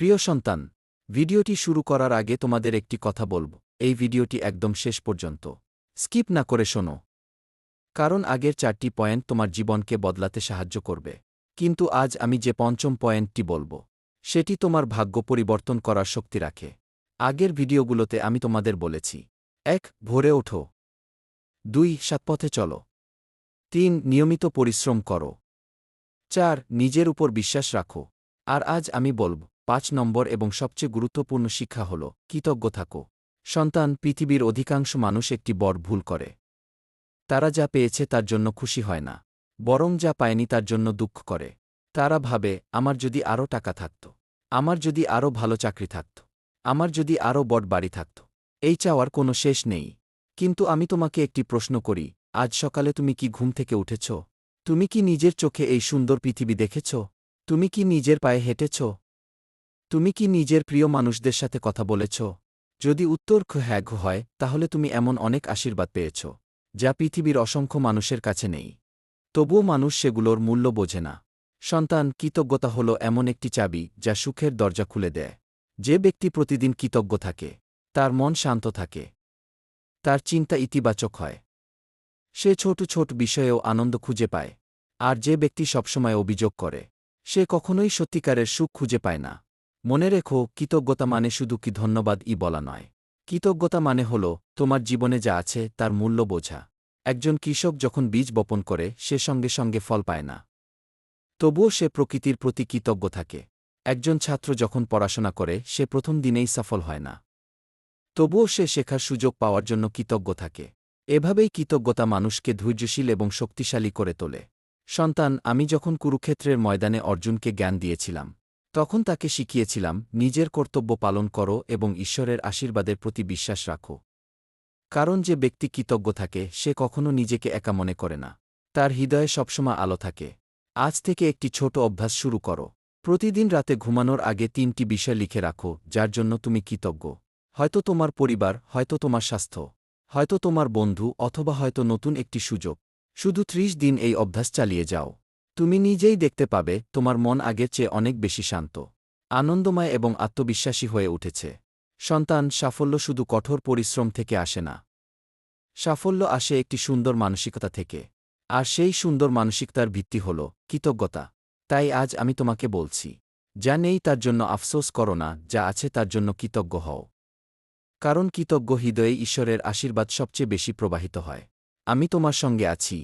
প্রিয় সন্তান, ভিডিওটি শুরু করার আগে তোমাদের একটি কথা বলব। এই ভিডিওটি একদম শেষ পর্যন্ত স্কিপ না করে শোনো, কারণ আগের 4টি পয়েন্ট তোমার জীবনকে বদলাতে সাহায্য করবে। কিন্তু আজ আমি যে পঞ্চম পয়েন্টটি বলব, সেটি তোমার ভাগ্য পরিবর্তন করার শক্তি রাখে। আগের ভিডিওগুলোতে আমি তোমাদের বলেছি, 1. ভোরে ওঠো, 2. সৎপথে চলো, 3. নিয়মিত পরিশ্রম করো, 4. নিজের উপর বিশ্বাস রাখো। আর আজ আমি বলব 5 নম্বর এবং সবচেয়ে গুরুত্বপূর্ণ শিক্ষা হল কৃতজ্ঞ থাকো। সন্তান, পৃথিবীর অধিকাংশ মানুষ একটি বড় ভুল করে। তারা যা পেয়েছে তার জন্য খুশি হয় না, বরং যা পায়নি তার জন্য দুঃখ করে। তারা ভাবে, আমার যদি আরও টাকা থাকত, আমার যদি আরও ভালো চাকরি থাকত, আমার যদি আরও বড় বাড়ি থাকত। এই চাওয়ার কোনো শেষ নেই। কিন্তু আমি তোমাকে একটি প্রশ্ন করি, আজ সকালে তুমি কি ঘুম থেকে উঠেছ? তুমি কি নিজের চোখে এই সুন্দর পৃথিবী দেখেছ? তুমি কি নিজের পায়ে হেঁটেছ? তুমি কি নিজের প্রিয় মানুষদের সাথে কথা বলেছ? যদি উত্তর হ্যাঁ হয়, তাহলে তুমি এমন অনেক আশীর্বাদ পেয়েছ, যা পৃথিবীর অসংখ্য মানুষের কাছে নেই। তবুও মানুষ সেগুলোর মূল্য বোঝে না। সন্তান, কৃতজ্ঞতা হল এমন একটি চাবি যা সুখের দরজা খুলে দেয়। যে ব্যক্তি প্রতিদিন কৃতজ্ঞ থাকে, তার মন শান্ত থাকে, তার চিন্তা ইতিবাচক হয়, সে ছোট ছোট বিষয়েও আনন্দ খুঁজে পায়। আর যে ব্যক্তি সবসময় অভিযোগ করে, সে কখনোই সত্যিকারের সুখ খুঁজে পায় না। মনে রেখো, কৃতজ্ঞতা মানে শুধু কি ধন্যবাদ বলা নয়। কৃতজ্ঞতা মানে হল তোমার জীবনে যা আছে তার মূল্য বোঝা। একজন কৃষক যখন বীজ বপন করে, সে সঙ্গে সঙ্গে ফল পায় না, তবুও সে প্রকৃতির প্রতি কৃতজ্ঞ থাকে। একজন ছাত্র যখন পড়াশোনা করে, সে প্রথম দিনেই সফল হয় না, তবুও সে শেখার সুযোগ পাওয়ার জন্য কৃতজ্ঞ থাকে। এভাবেই কৃতজ্ঞতা মানুষকে ধৈর্যশীল এবং শক্তিশালী করে তোলে। সন্তান, আমি যখন কুরুক্ষেত্রের ময়দানে অর্জুনকে জ্ঞান দিয়েছিলাম, তখন তাকে শিখিয়েছিলাম, নিজের কর্তব্য পালন করো এবং ঈশ্বরের আশীর্বাদের প্রতি বিশ্বাস রাখো। কারণ যে ব্যক্তি কৃতজ্ঞ থাকে, সে কখনো নিজেকে একা মনে করে না, তার হৃদয়ে সবসময় আলো থাকে। আজ থেকে একটি ছোট অভ্যাস শুরু করো। প্রতিদিন রাতে ঘুমানোর আগে 3টি বিষয় লিখে রাখো, যার জন্য তুমি কৃতজ্ঞ। হয়তো তোমার পরিবার, হয়তো তোমার স্বাস্থ্য, হয়তো তোমার বন্ধু, অথবা হয়তো নতুন একটি সুযোগ। শুধু 30 দিন এই অভ্যাস চালিয়ে যাও। তুমি নিজেই দেখতে পাবে তোমার মন আগের চেয়ে অনেক বেশি শান্ত, আনন্দময় এবং আত্মবিশ্বাসী হয়ে উঠেছে। সন্তান, সাফল্য শুধু কঠোর পরিশ্রম থেকে আসে না। সাফল্য আসে একটি সুন্দর মানসিকতা থেকে। আর সেই সুন্দর মানসিকতার ভিত্তি হল কৃতজ্ঞতা। তাই আজ আমি তোমাকে বলছি, যা নেই তার জন্য আফসোস করো না, যা আছে তার জন্য কৃতজ্ঞ হও। কারণ কৃতজ্ঞ হৃদয়ে ঈশ্বরের আশীর্বাদ সবচেয়ে বেশি প্রবাহিত হয়। আমি তোমার সঙ্গে আছি।